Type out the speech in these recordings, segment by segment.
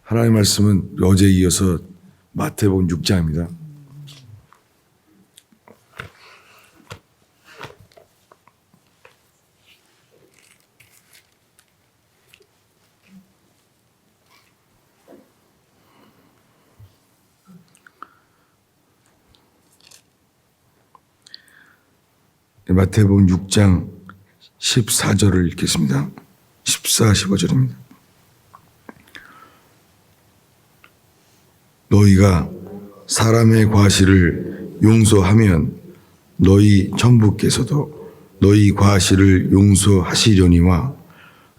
하나님의 말씀은 어제에 이어서 마태복음 6장입니다. 마태복음 6장 14절을 읽겠습니다. 14, 15절입니다. 너희가 사람의 과실을 용서하면 너희 천부께서도 너희 과실을 용서하시려니와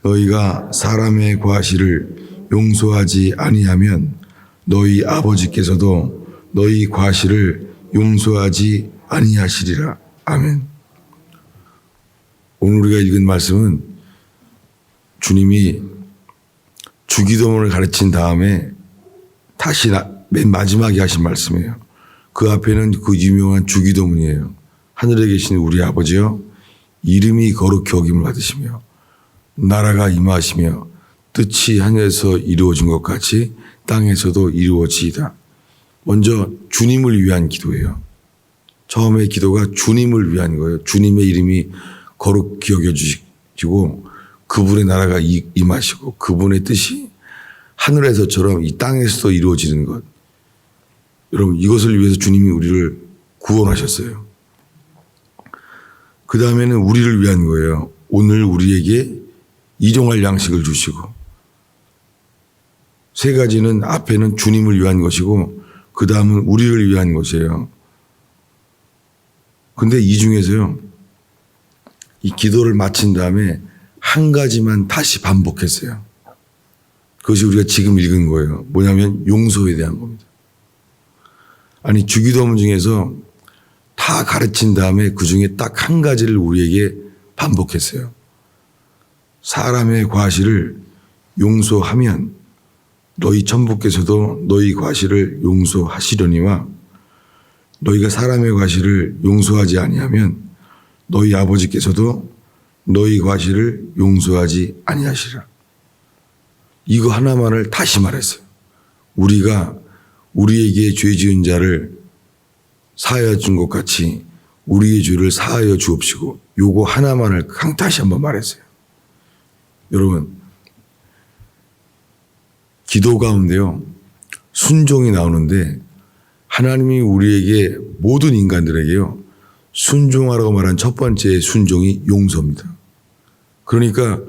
너희가 사람의 과실을 용서하지 아니하면 너희 아버지께서도 너희 과실을 용서하지 아니하시리라. 아멘. 오늘 우리가 읽은 말씀은 주님이 주기도문을 가르친 다음에 다시 맨 마지막에 하신 말씀이에요. 그 앞에는 그 유명한 주기도문이에요. 하늘에 계신 우리 아버지여, 이름이 거룩히 여김을 받으시며 나라가 임하시며 뜻이 하늘에서 이루어진 것 같이 땅에서도 이루어지이다. 먼저 주님을 위한 기도예요. 처음에 기도가 주님을 위한 거예요. 주님의 이름이 거룩히 여겨주시고 그분의 나라가 임하시고 그분의 뜻이 하늘에서처럼 이 땅에서도 이루어지는 것. 여러분, 이것을 위해서 주님이 우리를 구원하셨어요. 그 다음에는 우리를 위한 거예요. 오늘 우리에게 일용할 양식을 주시고, 세 가지는 앞에는 주님을 위한 것이고 그 다음은 우리를 위한 것이에요. 근데 이 중에서요, 이 기도를 마친 다음에 한 가지만 다시 반복했어요. 그것이 우리가 지금 읽은 거예요. 뭐냐면 용서에 대한 겁니다. 아니, 주기도문 중에서 다 가르친 다음에 그 중에 딱 한 가지를 우리에게 반복했어요. 사람의 과실을 용서하면 너희 천부께서도 너희 과실을 용서하시려니와 너희가 사람의 과실을 용서하지 아니하면 너희 아버지께서도 너희 과실을 용서하지 아니하시리라. 이거 하나만을 다시 말했어요. 우리가 우리에게 죄 지은 자를 사하여 준 것 같이 우리의 죄를 사하여 주옵시고, 요거 하나만을 다시 한번 말했어요. 여러분, 기도 가운데요, 순종이 나오는데 하나님이 우리에게 모든 인간들에게요, 순종하라고 말한 첫 번째 순종이 용서입니다. 그러니까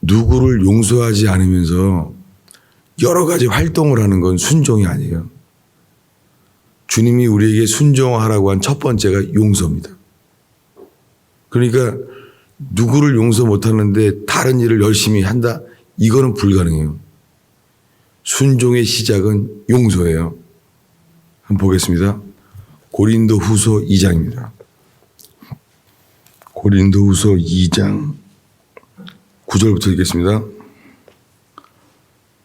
누구를 용서하지 않으면서 여러 가지 활동을 하는 건 순종이 아니에요. 주님이 우리에게 순종하라고 한 첫 번째가 용서입니다. 그러니까 누구를 용서 못하는데 다른 일을 열심히 한다? 이거는 불가능해요. 순종의 시작은 용서예요. 한번 보겠습니다. 고린도후서 2장입니다. 고린도후서 2장 9절부터 읽겠습니다.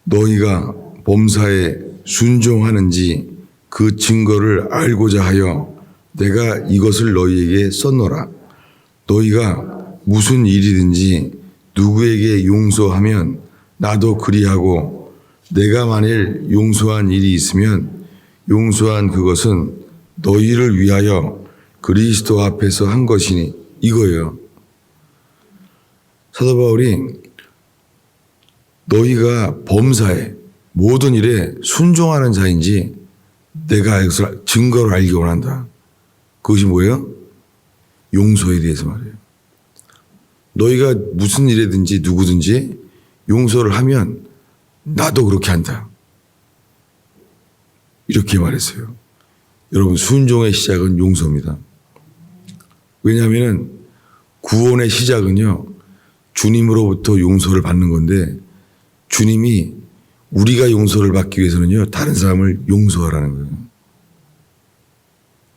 너희가 범사에 순종하는지 그 증거를 알고자 하여 내가 이것을 너희에게 썼노라. 너희가 무슨 일이든지 누구에게 용서하면 나도 그리하고, 내가 만일 용서한 일이 있으면 용서한 그것은 너희를 위하여 그리스도 앞에서 한 것이니, 이거예요. 사도 바울이 너희가 범사에 모든 일에 순종하는 자인지 내가 이것을 증거로 알기 원한다. 그것이 뭐예요? 용서에 대해서 말이에요. 너희가 무슨 일이든지 누구든지 용서를 하면 나도 그렇게 한다. 이렇게 말했어요. 여러분, 순종의 시작은 용서입니다. 왜냐하면 구원의 시작은요, 주님으로부터 용서를 받는 건데, 주님이 우리가 용서를 받기 위해서는요, 다른 사람을 용서하라는 거예요.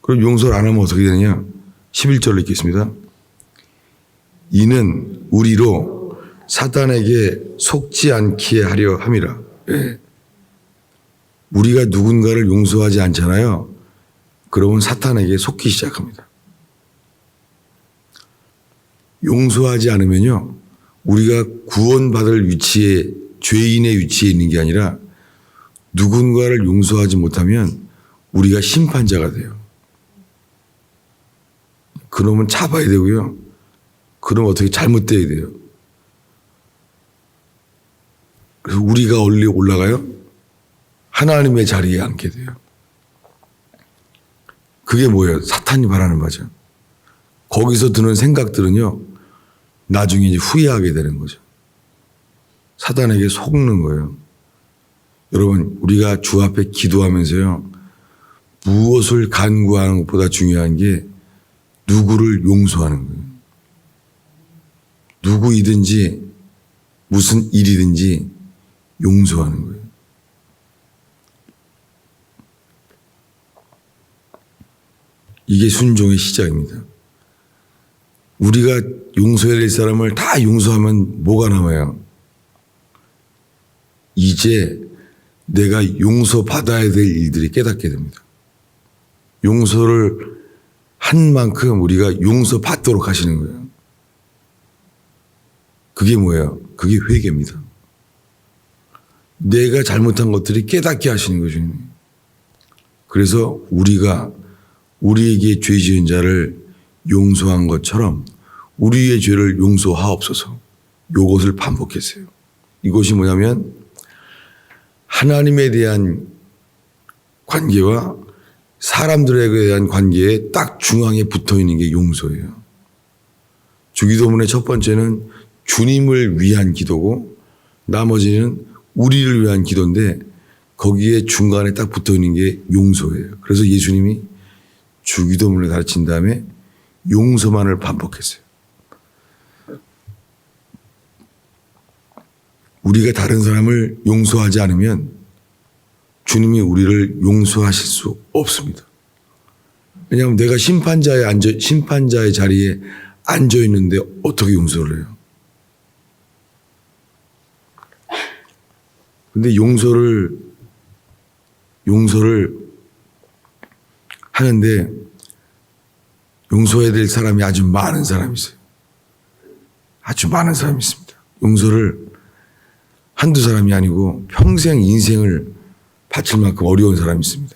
그럼 용서를 안 하면 어떻게 되느냐? 11절로 읽겠습니다. 이는 우리로 사단에게 속지 않게 하려 함이라. 네. 우리가 누군가를 용서하지 않잖아요. 그러면 사탄에게 속기 시작합니다. 용서하지 않으면요, 우리가 구원받을 위치에 죄인의 위치에 있는 게 아니라 누군가를 용서하지 못하면 우리가 심판자가 돼요. 그놈은 잡아야 되고요. 그놈은 어떻게 잘못돼야 돼요. 그래서 우리가 올라가요. 하나님의 자리에 앉게 돼요. 그게 뭐예요? 사탄이 바라는 바죠. 거기서 드는 생각들은요, 나중에 이제 후회하게 되는 거죠. 사단에게 속는 거예요. 여러분, 우리가 주 앞에 기도하면서요, 무엇을 간구하는 것보다 중요한 게 누구를 용서하는 거예요. 누구이든지 무슨 일이든지 용서하는 거예요. 이게 순종의 시작입니다. 우리가 용서해야 될 사람을 다 용서하면 뭐가 남아요? 이제 내가 용서받아야 될 일들이 깨닫게 됩니다. 용서를 한 만큼 우리가 용서받도록 하시는 거예요. 그게 뭐예요? 그게 회개입니다. 내가 잘못한 것들이 깨닫게 하시는 거죠. 그래서 우리가 우리에게 죄 지은 자를 용서한 것처럼 우리의 죄를 용서하옵소서. 이것을 반복했어요. 이것이 뭐냐면 하나님에 대한 관계와 사람들에 대한 관계에 딱 중앙에 붙어 있는 게 용서예요. 주기도문의 첫 번째는 주님을 위한 기도고 나머지는 우리를 위한 기도인데 거기에 중간에 딱 붙어 있는 게 용서예요. 그래서 예수님이 주기도문을 가르친 다음에 용서만을 반복했어요. 우리가 다른 사람을 용서하지 않으면 주님이 우리를 용서하실 수 없습니다. 왜냐하면 내가 심판자의 자리에 앉아 있는데 어떻게 용서를 해요? 근데 용서를 하는데 용서해야 될 사람이 아주 많은 사람이 있어요. 아주 많은 사람이 있습니다. 용서를 한두 사람이 아니고 평생 인생을 바칠 만큼 어려운 사람이 있습니다.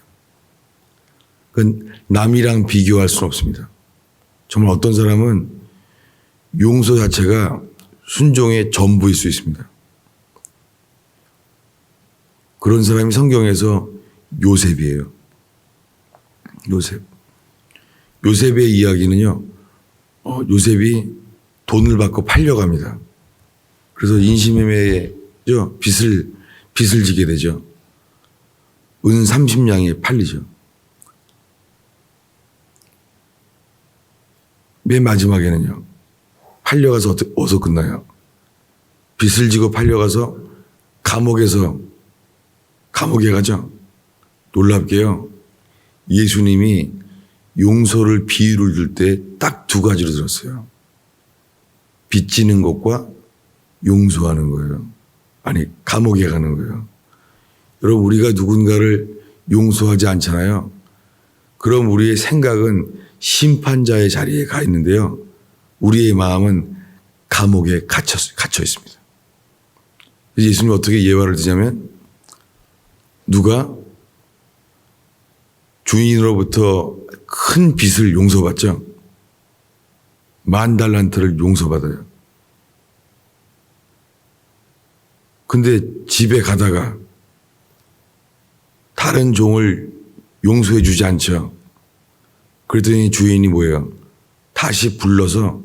그건 남이랑 비교할 수는 없습니다. 정말 어떤 사람은 용서 자체가 순종의 전부일 수 있습니다. 그런 사람이 성경에서 요셉이에요. 요셉의 이야기는요, 요셉이 돈을 받고 팔려갑니다. 그래서 인신매매죠. 빚을 지게 되죠. 은 30냥에 팔리죠. 맨 마지막에는요, 팔려가서 어디서 끝나요? 빚을 지고 팔려가서 감옥에 가죠. 놀랍게요. 예수님이 용서를 비유를 줄 때 딱 두 가지로 들었어요. 빚지는 것과 용서하는 거예요. 아니, 감옥에 가는 거예요. 여러분, 우리가 누군가를 용서하지 않잖아요. 그럼 우리의 생각은 심판자의 자리에 가 있는데요. 우리의 마음은 감옥에 갇혀 있습니다. 그래서 예수님이 어떻게 예화를 드냐면 누가 주인으로부터 큰 빚을 용서받죠. 10,000달란트를 용서받아요. 근데 집에 가다가 다른 종을 용서해 주지 않죠. 그랬더니 주인이 뭐예요? 다시 불러서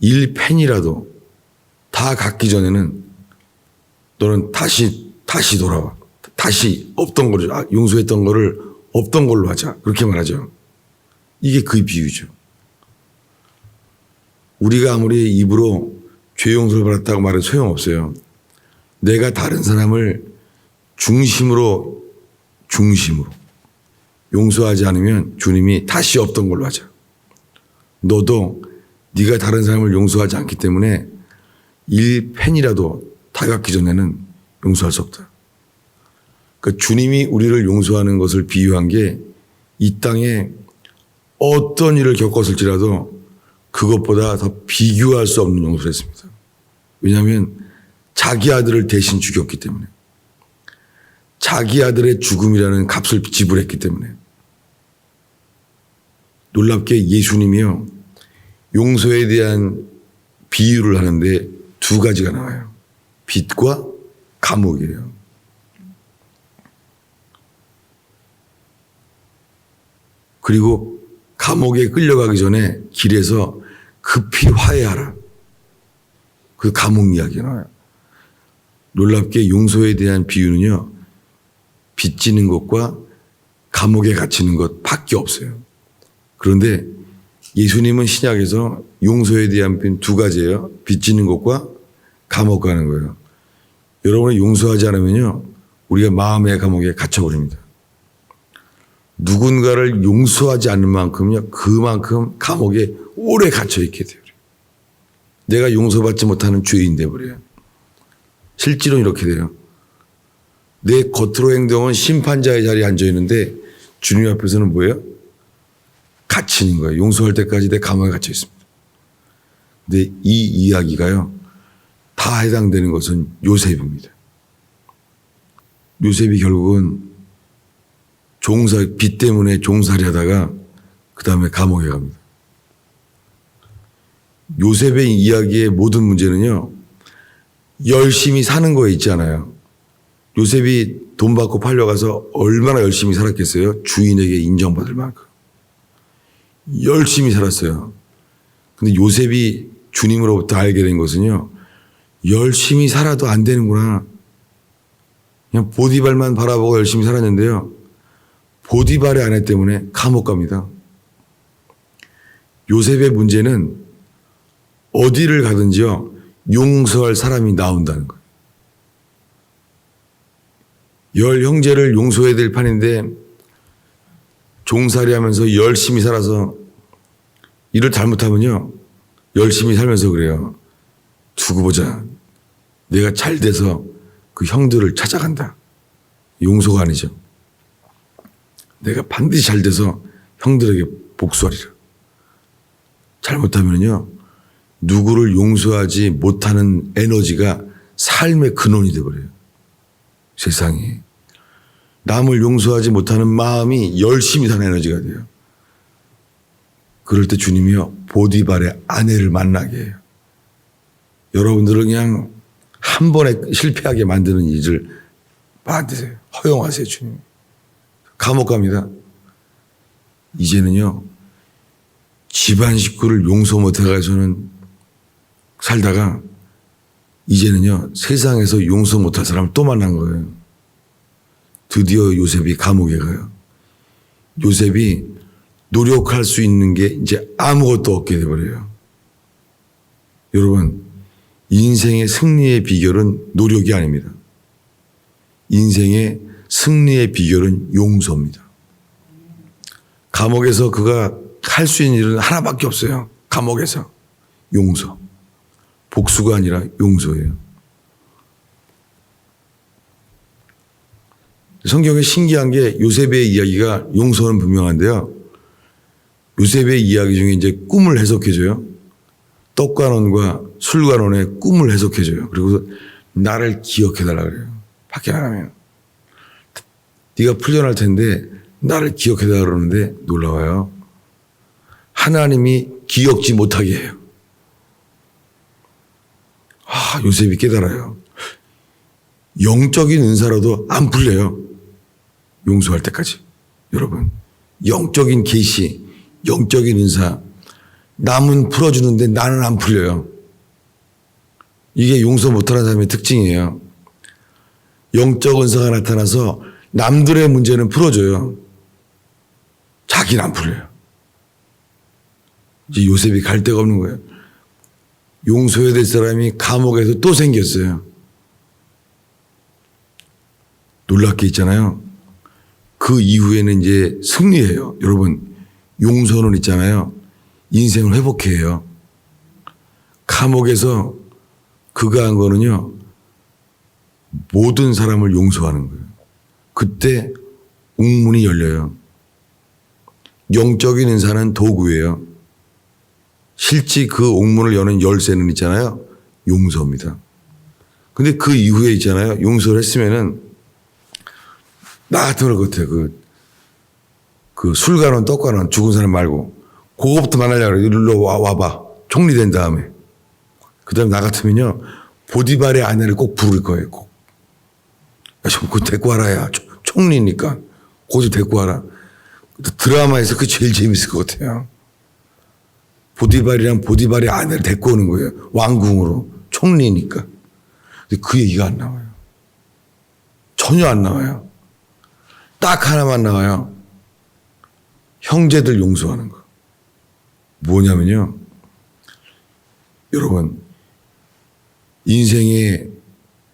1펜이라도 다 갚기 전에는 너는 다시 돌아와. 다시 없던 거를, 용서했던 거를 없던 걸로 하자. 그렇게 말하죠. 이게 그 비유죠. 우리가 아무리 입으로 죄 용서를 받았다고 말해도 소용없어요. 내가 다른 사람을 중심으로 용서하지 않으면 주님이 다시 없던 걸로 하자. 너도 네가 다른 사람을 용서하지 않기 때문에 1펜이라도 다 갚기 전에는 용서할 수 없다. 그러니까 주님이 우리를 용서하는 것을 비유한 게 이 땅에 어떤 일을 겪었을지라도 그것보다 더 비교할 수 없는 용서를 했습니다. 왜냐하면 자기 아들을 대신 죽였기 때문에, 자기 아들의 죽음이라는 값을 지불했기 때문에. 놀랍게 예수님이요, 용서에 대한 비유를 하는데 두 가지가 나와요. 빚과 감옥이에요. 그리고 감옥에 끌려가기 전에 길에서 급히 화해하라. 그 감옥 이야기가 나와요. 놀랍게 용서에 대한 비유는요, 빚지는 것과 감옥에 갇히는 것 밖에 없어요. 그런데 예수님은 신약에서 용서에 대한 비유 두 가지예요. 빚지는 것과 감옥 가는 거예요. 여러분이 용서하지 않으면요, 우리가 마음의 감옥에 갇혀버립니다. 누군가를 용서하지 않는 만큼요, 그만큼 감옥에 오래 갇혀있게 돼요. 내가 용서받지 못하는 죄인 돼버려요. 실제로 이렇게 돼요. 내 겉으로 행동은 심판자의 자리에 앉아있는데 주님 앞에서는 뭐예요? 갇히는 거예요. 용서할 때까지 내 감옥에 갇혀 있습니다. 근데 이 이야기가요, 다 해당되는 것은 요셉입니다. 요셉이 결국은 빚 때문에 종살이 하다가 그 다음에 감옥에 갑니다. 요셉의 이야기의 모든 문제는요, 열심히 사는 거에 있지 않아요. 요셉이 돈 받고 팔려가서 얼마나 열심히 살았겠어요? 주인에게 인정받을 만큼. 열심히 살았어요. 근데 요셉이 주님으로부터 알게 된 것은요, 열심히 살아도 안 되는구나. 그냥 보디발만 바라보고 열심히 살았는데요, 보디발의 아내 때문에 감옥 갑니다. 요셉의 문제는 어디를 가든지요, 용서할 사람이 나온다는 거예요. 10 형제를 용서해야 될 판인데 종살이 하면서 열심히 살아서 일을 잘못하면요, 열심히 살면서 그래요. 두고 보자. 내가 잘 돼서 그 형들을 찾아간다. 용서가 아니죠. 내가 반드시 잘 돼서 형들에게 복수하리라. 잘못하면요, 누구를 용서하지 못하는 에너지가 삶의 근원이 되어버려요. 세상에. 남을 용서하지 못하는 마음이 열심히 사는 에너지가 돼요. 그럴 때 주님이요, 보디발의 아내를 만나게 해요. 여러분들은 그냥 한 번에 실패하게 만드는 일을 받으세요. 허용하세요, 주님. 감옥 갑니다. 이제는요, 집안 식구를 용서 못해가지고는 살다가 이제는요, 세상에서 용서 못할 사람을 또 만난 거예요. 드디어 요셉이 감옥에 가요. 요셉이 노력할 수 있는 게 이제 아무것도 없게 돼버려요. 여러분, 인생의 승리의 비결은 노력이 아닙니다. 인생의 승리의 비결은 용서입니다. 감옥에서 그가 할 수 있는 일은 하나밖에 없어요. 감옥에서 용서. 복수가 아니라 용서예요. 성경에 신기한 게 요셉의 이야기가 용서는 분명한데요, 요셉의 이야기 중에 이제 꿈을 해석해줘요. 떡관원과 술관원의 꿈을 해석해줘요. 그리고 나를 기억해달라 그래요. 밖에 나가면. 네가 풀려날 텐데 나를 기억해달라 그러는데 놀라워요. 하나님이 기억지 못하게 해요. 요셉이 깨달아요. 영적인 은사로도 안 풀려요. 용서할 때까지. 여러분, 영적인 계시, 영적인 은사, 남은 풀어주는데 나는 안 풀려요. 이게 용서 못하는 사람의 특징이에요. 영적 은사가 나타나서 남들의 문제는 풀어줘요. 자기는 안 풀려요. 이제 요셉이 갈 데가 없는 거예요. 용서해야 될 사람이 감옥에서 또 생겼어요. 놀랍게 있잖아요. 그 이후에는 이제 승리해요. 여러분, 용서는 있잖아요, 인생을 회복해요. 감옥에서 그가 한 거는요, 모든 사람을 용서하는 거예요. 그때 옥문이 열려요. 영적인 은사는 도구예요. 실제 그 옥문을 여는 열쇠는 있잖아요, 용서입니다. 근데 그 이후에 있잖아요. 용서를 했으면은 나 같은 것 같아요. 그 술가론 떡가론 죽은 사람 말고 그거부터 만나려고 그래. 일로 와봐. 총리된 다음에. 그 다음에 나 같으면요. 보디발의 아내를 꼭 부를 거예요. 꼭. 야, 그거 데리고 와라야. 총리니까. 거기서 데리고 와라. 드라마에서 그게 제일 재밌을 것 같아요. 보디발이랑 보디발의 아내를 데리고 오는 거예요. 왕궁으로. 총리니까. 근데 그 얘기가 안 나와요. 전혀 안 나와요. 딱 하나만 나와요. 형제들 용서하는 거. 뭐냐면요. 여러분,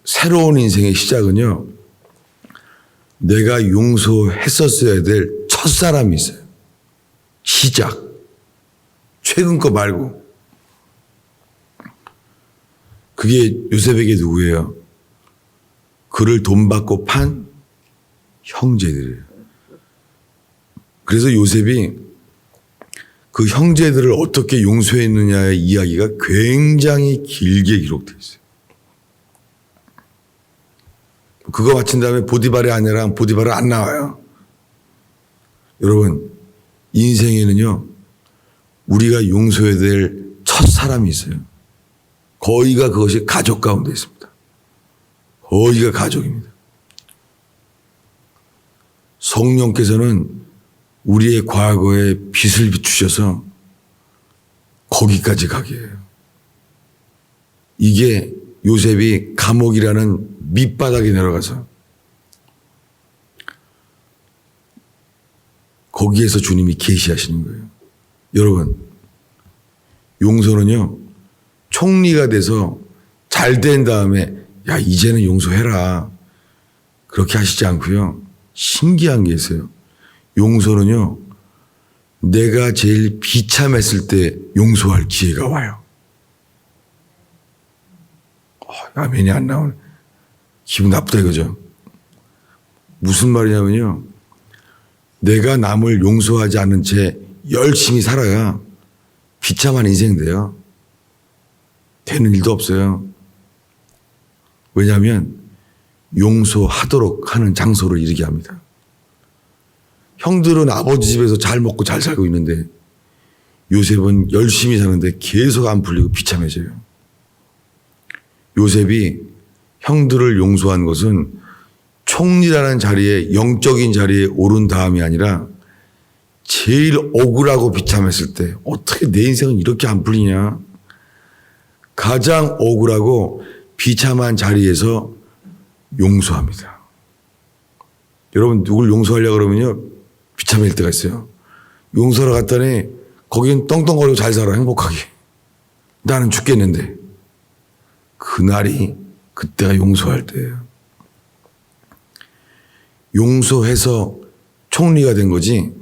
새로운 인생의 시작은요. 내가 용서했었어야 될 첫사람이 있어요. 시작. 최근 거 말고. 그게 요셉에게 누구예요? 그를 돈 받고 판 형제들이에요. 그래서 요셉이 그 형제들을 어떻게 용서했느냐의 이야기가 굉장히 길게 기록되어 있어요. 그거 마친 다음에 보디발의 아내랑 보디발은 안 나와요. 여러분, 인생에는요, 우리가 용서해야 될 첫사람이 있어요. 거의가 그것이 가족 가운데 있습니다. 거의가 가족입니다. 성령께서는 우리의 과거에 빛을 비추셔서 거기까지 가게 해요. 이게 요셉이 감옥이라는 밑바닥에 내려가서 거기에서 주님이 계시하시는 거예요. 여러분, 용서는요, 총리가 돼서 잘 된 다음에 야, 이제는 용서해라. 그렇게 하시지 않고요. 신기한 게 있어요. 용서는요, 내가 제일 비참했을 때 용서할 기회가 와요. 아멘이 안 나오네. 기분 나쁘다 이거죠. 무슨 말이냐면요. 내가 남을 용서하지 않은 채 열심히 살아야 비참한 인생 돼요. 되는 일도 없어요. 왜냐하면 용서하도록 하는 장소를 이르게 합니다. 형들은 아버지 집에서 잘 먹고 잘 살고 있는데 요셉은 열심히 사는데 계속 안 풀리고 비참해져요. 요셉이 형들을 용서한 것은 총리라는 자리에, 영적인 자리에 오른 다음이 아니라 제일 억울하고 비참했을 때 어떻게 내 인생은 이렇게 안 풀리냐. 가장 억울하고 비참한 자리에서 용서합니다. 여러분, 누굴 용서하려고 그러면요, 비참할 때가 있어요. 용서하러 갔더니 거긴 떵떵거리고 잘 살아, 행복하게. 나는 죽겠는데. 그날이 그때가 용서할 때예요. 용서해서 총리가 된 거지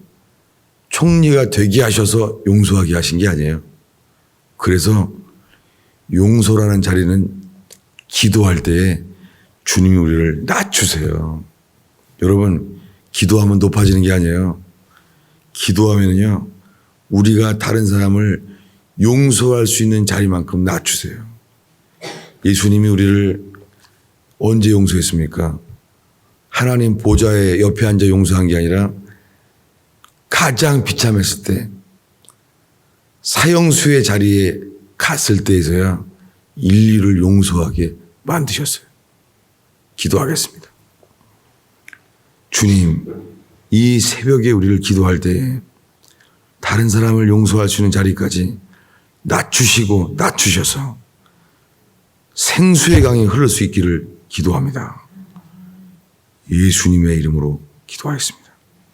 총리가 되게 하셔서 용서하게 하신 게 아니에요. 그래서 용서라는 자리는 기도할 때에 주님이 우리를 낮추세요. 여러분, 기도하면 높아지는 게 아니에요. 기도하면요, 우리가 다른 사람을 용서할 수 있는 자리만큼 낮추세요. 예수님이 우리를 언제 용서했습니까? 하나님 보좌에 옆에 앉아 용서한 게 아니라 가장 비참했을 때 사형수의 자리에 갔을 때에서야 인류를 용서하게 만드셨어요. 기도하겠습니다. 주님, 이 새벽에 우리를 기도할 때 다른 사람을 용서할 수 있는 자리까지 낮추시고 낮추셔서 생수의 강이 흐를 수 있기를 기도합니다. 예수님의 이름으로 기도하겠습니다.